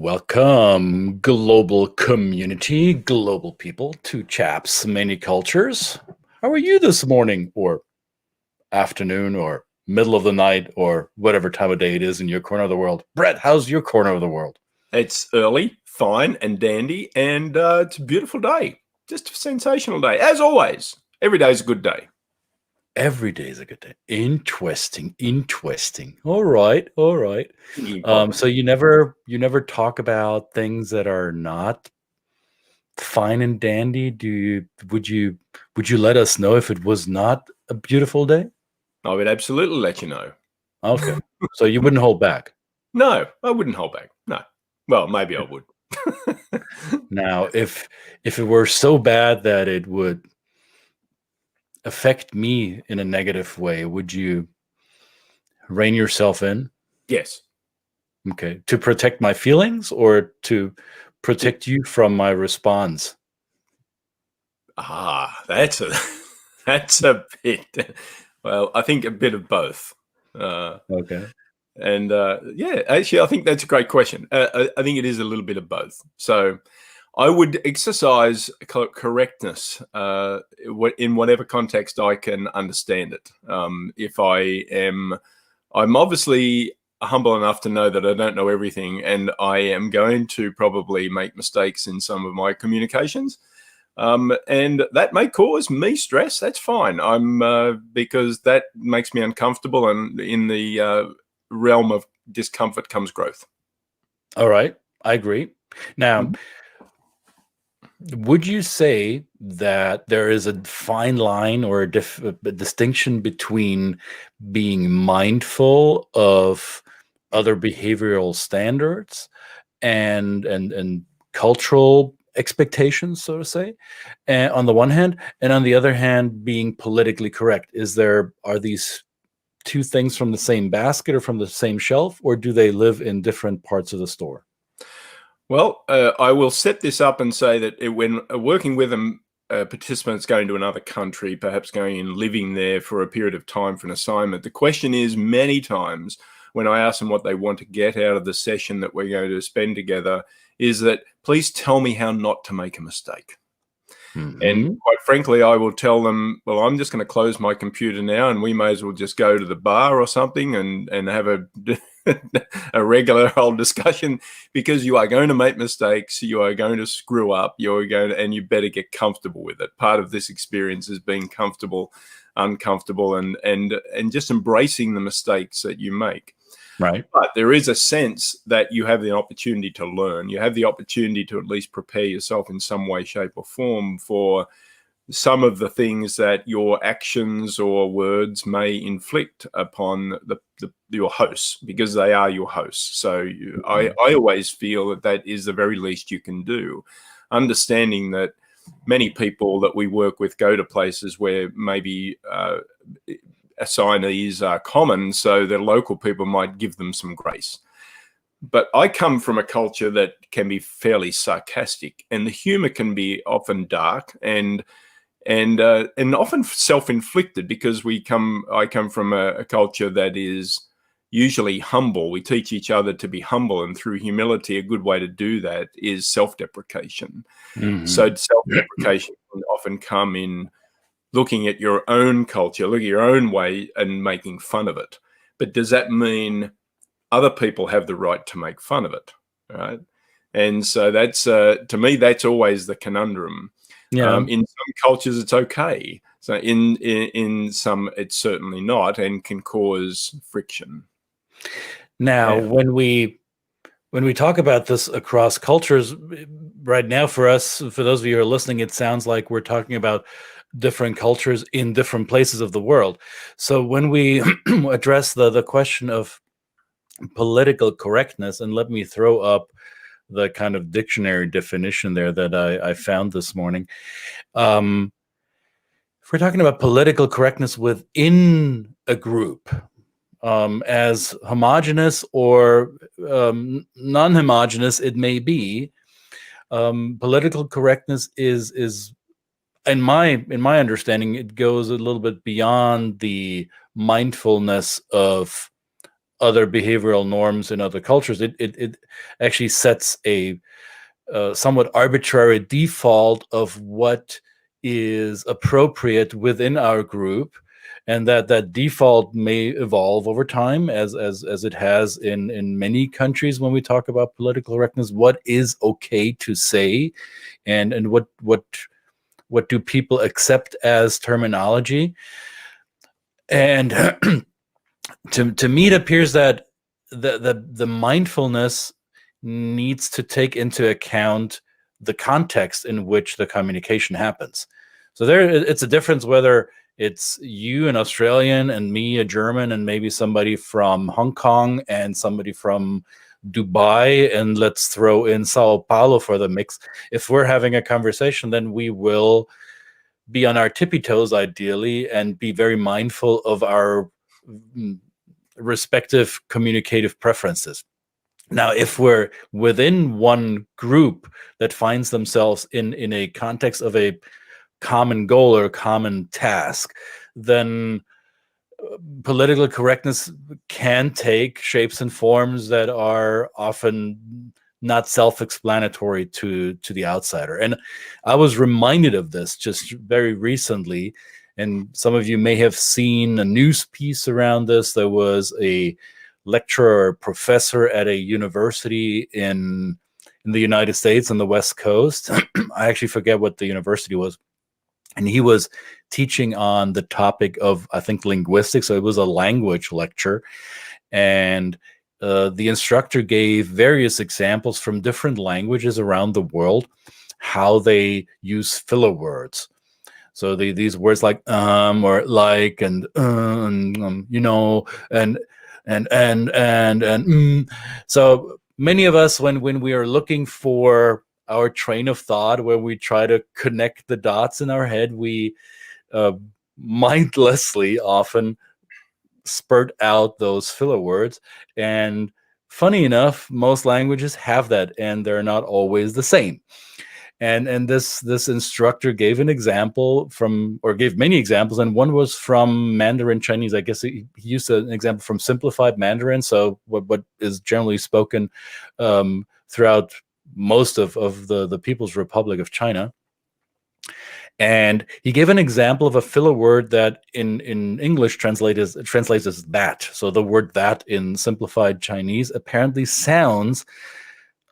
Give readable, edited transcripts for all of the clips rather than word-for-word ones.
Welcome, global community, global people, to Chaps Many Cultures. How are you this morning, or afternoon, or middle of the night, or whatever time of day it is in your corner of the world? Brett, how's your corner of the world? It's early, fine, and dandy, and it's a beautiful day. Just a sensational day. As always, every day is a good day. Every day is a good day. Interesting. All right. So you never talk about things that are not fine and dandy. Would you let us know if it was not a beautiful day? I would absolutely let you know. Okay. So you wouldn't hold back? No, I wouldn't hold back. No. Well, maybe I would. Now, if it were so bad that it would affect me in a negative way, would you rein yourself in? Yes. Okay. To protect my feelings or to protect you from my response? That's a bit. Well, I think a bit of both. Okay. And yeah, actually, I think that's a great question. I think it is a little bit of both. So I would exercise correctness in whatever context I can understand it. I'm obviously humble enough to know that I don't know everything, and I am going to probably make mistakes in some of my communications. And that may cause me stress. That's fine. Because that makes me uncomfortable, and in the realm of discomfort comes growth. All right. I agree. Now, would you say that there is a fine line or a distinction between being mindful of other behavioral standards and cultural expectations, so to say, and on the one hand, and on the other hand, being politically correct? Are these two things from the same basket or from the same shelf, or do they live in different parts of the store? Well, I will set this up and say that when working with participants going to another country, perhaps going and living there for a period of time for an assignment, the question is many times when I ask them what they want to get out of the session that we're going to spend together is that, please tell me how not to make a mistake. And quite frankly, I will tell them, well, I'm just going to close my computer now, and we may as well just go to the bar or something and have a regular old discussion, because you are going to make mistakes, you are going to screw up, and you better get comfortable with it. Part of this experience is being comfortable, uncomfortable, and just embracing the mistakes that you make. Right. But there is a sense that you have the opportunity to learn. You have the opportunity to at least prepare yourself in some way, shape, or form for some of the things that your actions or words may inflict upon your hosts, because they are your hosts. So I always feel that is the very least you can do. Understanding that many people that we work with go to places where maybe assignees are common, so the local people might give them some grace. But I come from a culture that can be fairly sarcastic, and the humor can be often dark and often self-inflicted, because I come from a culture that is usually humble. We teach each other to be humble, and through humility, a good way to do that is self-deprecation. So self-deprecation can often come in looking at your own culture, looking at your own way and making fun of it. But does that mean other people have the right to make fun of it? Right? And so that's, to me, that's always the conundrum. Yeah. In some cultures, it's okay. So in some, it's certainly not, and can cause friction. Now, when we talk about this across cultures, right now for us, for those of you who are listening, it sounds like we're talking about different cultures in different places of the world. So when we address the question of political correctness, and let me throw up the kind of dictionary definition there that I found this morning. If we're talking about political correctness within a group, as homogenous or non-homogenous it may be, political correctness is in my understanding, it goes a little bit beyond the mindfulness of other behavioral norms in other cultures. It actually sets a somewhat arbitrary default of what is appropriate within our group, and that default may evolve over time, as it has in many countries. When we talk about political correctness, what is okay to say, and what do people accept as terminology? And to me, it appears that the mindfulness needs to take into account the context in which the communication happens. So it's a difference whether it's you, an Australian, and me, a German, and maybe somebody from Hong Kong and somebody from Dubai, and let's throw in Sao Paulo for the mix. If we're having a conversation, then we will be on our tippy toes, ideally, and be very mindful of our respective communicative preferences. Now, if we're within one group that finds themselves in a context of a common goal or common task, then political correctness can take shapes and forms that are often not self-explanatory to the outsider. And I was reminded of this just very recently, and some of you may have seen a news piece around this. There was a lecturer or professor at a university in the United States on the West Coast. I actually forget what the university was. And he was teaching on the topic of, I think, linguistics. So it was a language lecture. And the instructor gave various examples from different languages around the world, how they use filler words. So these words like or like and you know, and so many of us, when we are looking for our train of thought, where we try to connect the dots in our head, we mindlessly often spurt out those filler words. And funny enough, most languages have that, and they're not always the same. And this instructor gave an example from, or gave many examples, and one was from Mandarin Chinese. I guess he used an example from simplified Mandarin, so what is generally spoken throughout most of the People's Republic of China. And he gave an example of a filler word that in English translates as that. So the word that in simplified Chinese apparently sounds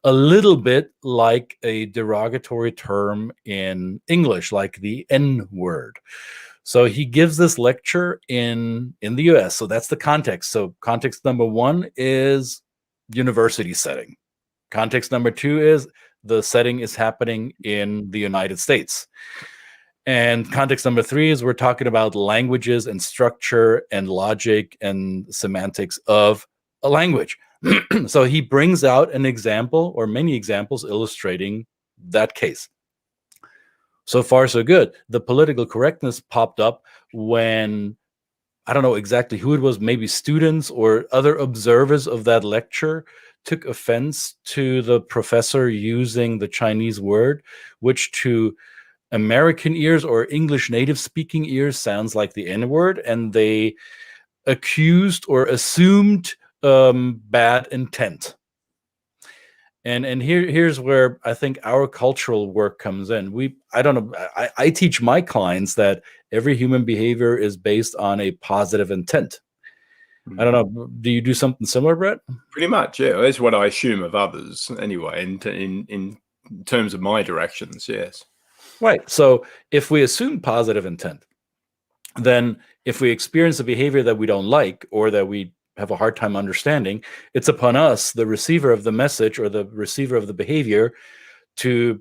a little bit like a derogatory term in English, like the N word. So he gives this lecture in the US. So that's the context. So context number one is university setting. Context number two is the setting is happening in the United States. And context number three is we're talking about languages and structure and logic and semantics of a language. So he brings out an example, or many examples, illustrating that case. So far, so good. The political correctness popped up when, I don't know exactly who it was, maybe students or other observers of that lecture took offense to the professor using the Chinese word, which to American ears or English native speaking ears sounds like the N word, and they accused or assumed bad intent. And here's where I think our cultural work comes in. I don't know, I teach my clients that every human behavior is based on a positive intent. I don't know, do you do something similar, Brett? Pretty much, yeah. That's what I assume of others anyway, in terms of my directions, yes. Right. So if we assume positive intent, then if we experience a behavior that we don't like or that we have a hard time understanding, it's upon us, the receiver of the message or the receiver of the behavior, to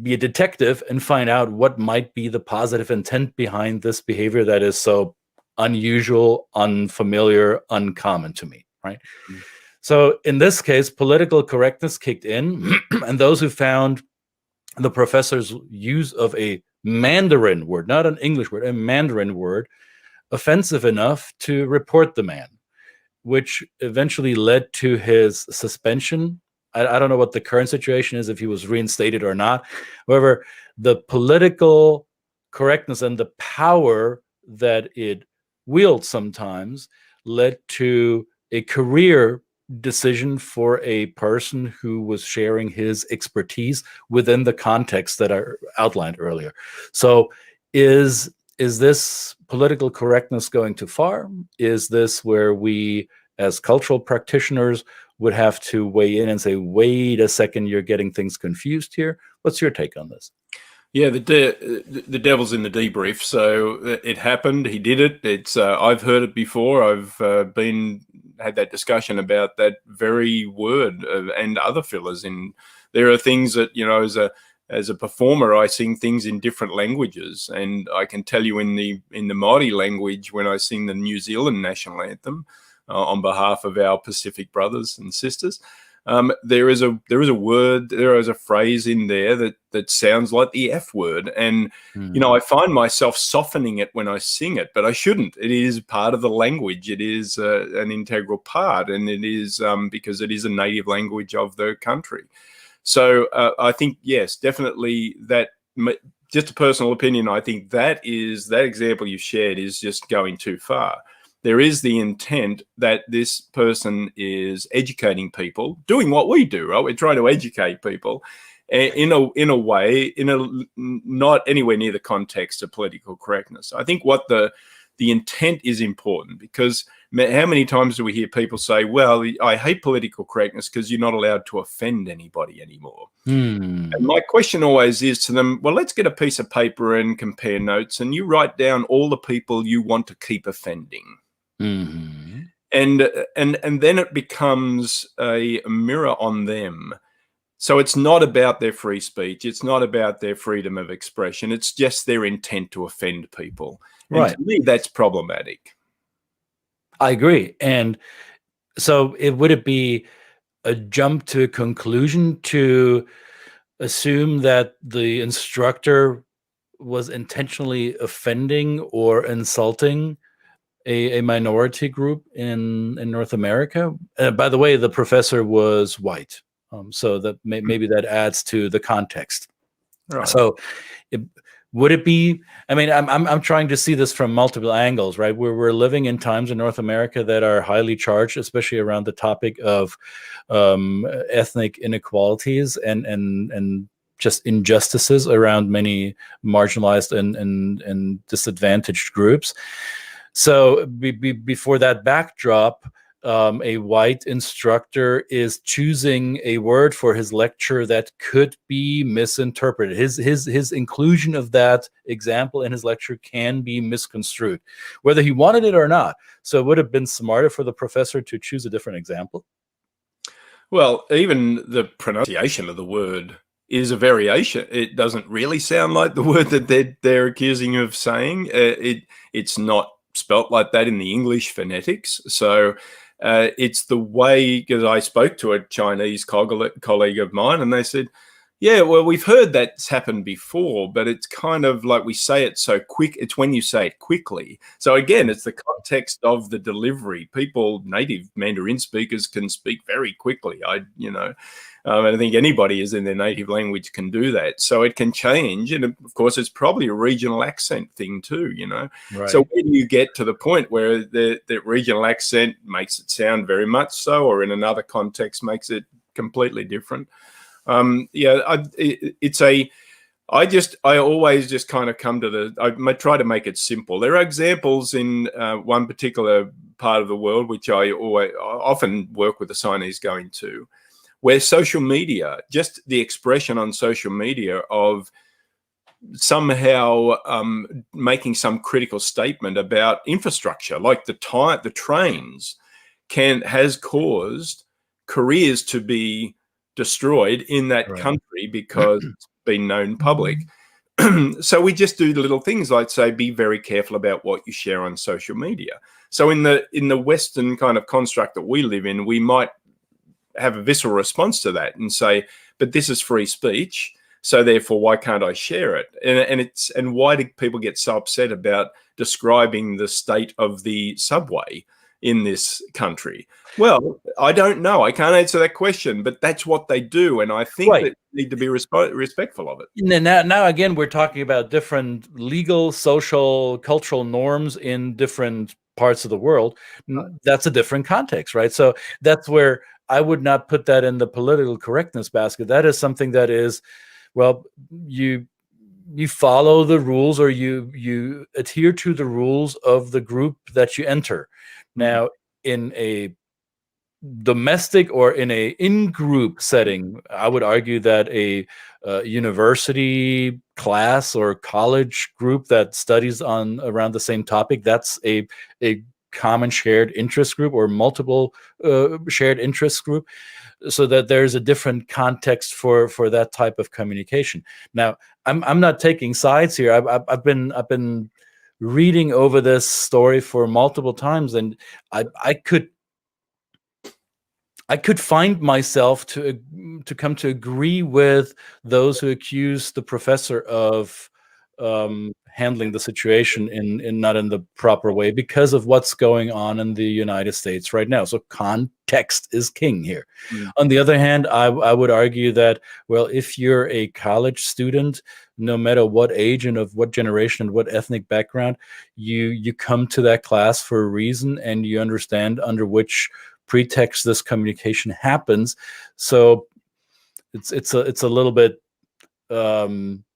be a detective and find out what might be the positive intent behind this behavior that is so unusual, unfamiliar, uncommon to me, right? Mm-hmm. So in this case, political correctness kicked in, and those who found the professor's use of a Mandarin word, not an English word, a Mandarin word, offensive enough to report the man, which eventually led to his suspension. I don't know what the current situation is, if he was reinstated or not. However, the political correctness and the power that it wields sometimes led to a career decision for a person who was sharing his expertise within the context that I outlined earlier. So is this political correctness going too far? Is this where we, as cultural practitioners, would have to weigh in and say, wait a second, you're getting things confused here? What's your take on this? Yeah, the devil's in the debrief. So it happened. He did it. It's I've heard it before. I've had that discussion about that very word and other fillers. In there are things that, you know, as a performer, I sing things in different languages, and I can tell you in the Māori language, when I sing the New Zealand national anthem on behalf of our Pacific brothers and sisters. There is a word, there is a phrase in there that sounds like the F word, and you know, I find myself softening it when I sing it, but I shouldn't. It is part of the language. It is an integral part, and it is because it is a native language of the country. So I think, yes, definitely that. Just a personal opinion, I think that example you shared is just going too far. There is the intent that this person is educating people, doing what we do, right? We're trying to educate people in a way, not anywhere near the context of political correctness. I think what the intent is important, because how many times do we hear people say, well, I hate political correctness because you're not allowed to offend anybody anymore. And my question always is to them, well, let's get a piece of paper and compare notes, and you write down all the people you want to keep offending. And then it becomes a mirror on them. So it's not about their free speech. It's not about their freedom of expression. It's just their intent to offend people. And to me, that's problematic. I agree. And so would it be a jump to a conclusion to assume that the instructor was intentionally offending or insulting a minority group in North America? By the way, the professor was white, so that maybe that adds to the context. Right. So, would it be? I mean, I'm trying to see this from multiple angles, right? We're living in times in North America that are highly charged, especially around the topic of ethnic inequalities and just injustices around many marginalized and disadvantaged groups. So before that backdrop, a white instructor is choosing a word for his lecture that could be misinterpreted. His inclusion of that example in his lecture can be misconstrued, whether he wanted it or not. So it would have been smarter for the professor to choose a different example. Well, even the pronunciation of the word is a variation. It doesn't really sound like the word that they're accusing you of saying. It's not spelt like that in the English phonetics. So it's the way, because I spoke to a Chinese colleague of mine, and they said, yeah, well, we've heard that's happened before, but it's kind of like we say it so quick. It's when you say it quickly. So again, it's the context of the delivery. People, native Mandarin speakers, can speak very quickly. I think anybody is in their native language can do that. So it can change. And of course, it's probably a regional accent thing too, you know. Right. So when you get to the point where the regional accent makes it sound very much so, or in another context makes it completely different. I always just kind of come to I try to make it simple. There are examples in one particular part of the world, which I often work with assignees going to, where social media, just the expression on social media of somehow making some critical statement about infrastructure, like the trains, has caused careers to be destroyed in that country because it's been known public. So we just do the little things like say, be very careful about what you share on social media. So in the Western kind of construct that we live in, we might have a visceral response to that and say, but this is free speech, so therefore why can't I share it? And why do people get so upset about describing the state of the subway in this country? Well, I don't know. I can't answer that question, but that's what they do, and I think that we need to be respectful of it. Now again, we're talking about different legal, social, cultural norms in different parts of the world, that's a different context, right? So that's where I would not put that in the political correctness basket. That is something that is, well, you follow the rules, or you adhere to the rules of the group that you enter. Now, in a domestic or in a in-group setting, I would argue that a university class or college group that studies on around the same topic, that's a common shared interest group, or multiple shared interest group, so that there's a different context for that type of communication. Now, I'm not taking sides here. I've been reading over this story for multiple times, and I could find myself to come to agree with those who accuse the professor of handling the situation in not in the proper way, because of what's going on in the United States right now. So context is king here. On the other hand, I would argue that, well, if you're a college student, no matter what age and of what generation and what ethnic background, you come to that class for a reason, and you understand under which pretext this communication happens. So it's a little bit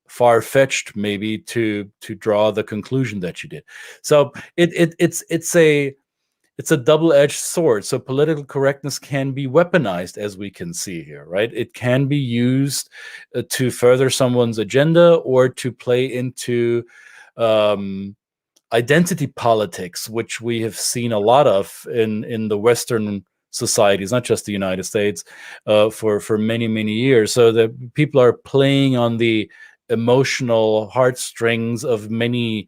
far-fetched maybe to draw the conclusion that you did. So it's a double-edged sword. So political correctness can be weaponized, as we can see here, right? It can be used to further someone's agenda, or to play into identity politics, which we have seen a lot of in the Western societies, not just the United States, for many years. So that people are playing on the emotional heartstrings of many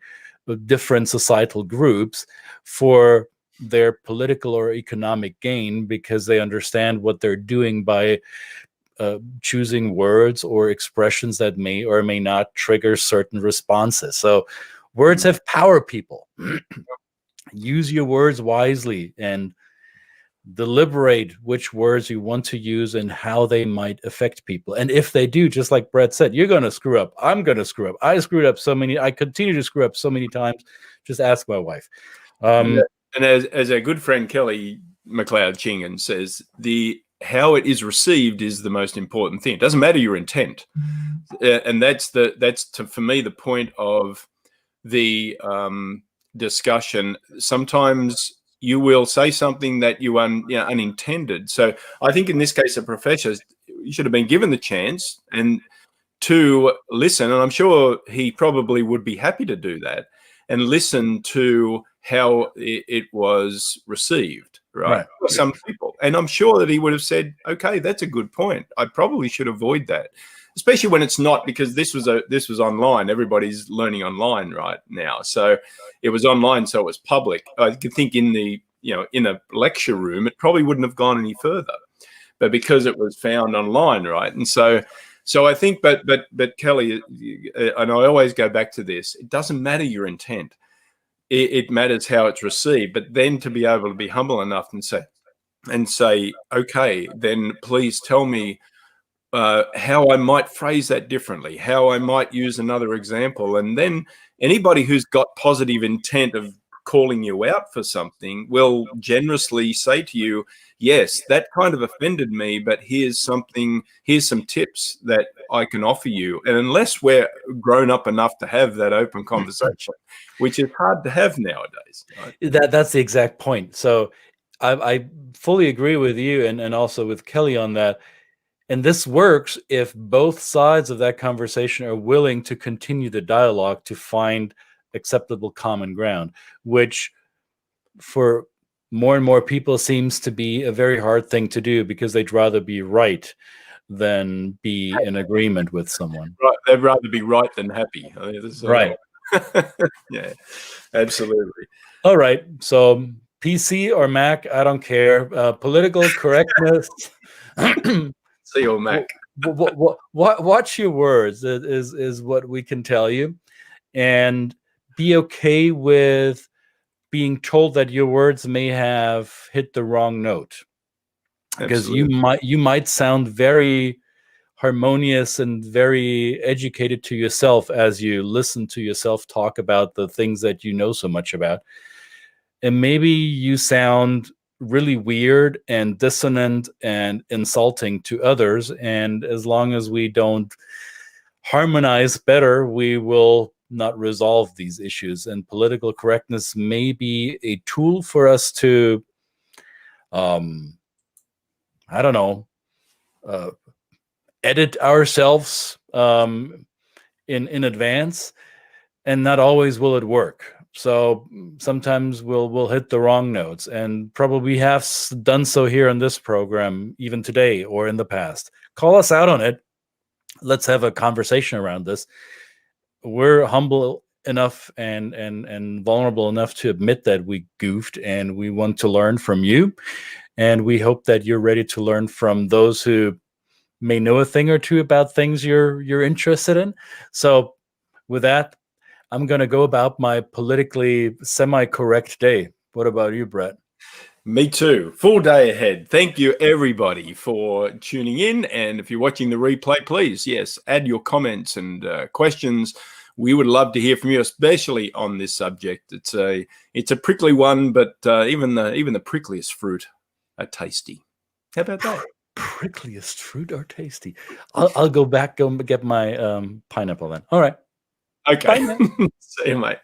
different societal groups for their political or economic gain, because they understand what they're doing by choosing words or expressions that may or may not trigger certain responses. So words have power, people. Use your words wisely and deliberate which words you want to use and how they might affect people. And if they do, just like Brett said, you're going to screw up. I'm going to screw up. I screwed up I continue to screw up so many times. Just ask my wife. And as our good friend Kelly McLeod-Chingan says, how it is received is the most important thing. It doesn't matter your intent. And that's for me the point of the discussion. Sometimes you will say something that you unintended. So I think in this case, a professor, you should have been given the chance and to listen. And I'm sure he probably would be happy to do that and listen to how it was received, right? For some people. And I'm sure that he would have said, okay, that's a good point. I probably should avoid that. Especially when it's not, because this was online. Everybody's learning online right now. So it was online, so it was public. I could think in a lecture room, it probably wouldn't have gone any further. But because it was found online, right? And so I think, but Kelly, and I always go back to this, it doesn't matter your intent. It matters how it's received. But then to be able to be humble enough and say, okay, then please tell me how I might phrase that differently, how I might use another example. And then anybody who's got positive intent of calling you out for something will generously say to you, yes, that kind of offended me, but here's some tips that I can offer you. And unless we're grown up enough to have that open conversation, which is hard to have nowadays. Right? That's the exact point. So I fully agree with you and also with Kelly on that. And this works if both sides of that conversation are willing to continue the dialogue to find acceptable common ground, which for more and more people seems to be a very hard thing to do, because they'd rather be right than be in agreement with someone. Right. They'd rather be right than happy. Right. Yeah, absolutely. All right. So PC or Mac, I don't care. Political correctness. See your Mac. Watch your words is what we can tell you, and be okay with being told that your words may have hit the wrong note, because you might sound very harmonious and very educated to yourself as you listen to yourself talk about the things that you know so much about. and maybe you sound really weird and dissonant and insulting to others, and as long as we don't harmonize better, we will not resolve these issues. And political correctness may be a tool for us to, I don't know, edit ourselves in advance, and not always will it work. So sometimes we'll hit the wrong notes, and probably have done so here in this program, even today or in the past. Call us out on it. Let's have a conversation around this. We're humble enough and vulnerable enough to admit that we goofed, and we want to learn from you. And we hope that you're ready to learn from those who may know a thing or two about things you're interested in. So with that, I'm going to go about my politically semi-correct day. What about you, Brett? Me too. Full day ahead. Thank you, everybody, for tuning in. And if you're watching the replay, please, yes, add your comments and questions. We would love to hear from you, especially on this subject. It's a prickly one, but even the prickliest fruit are tasty. How about that? Prickliest fruit are tasty. I'll go get my pineapple then. All right. Okay. Bye, man. See you, mate.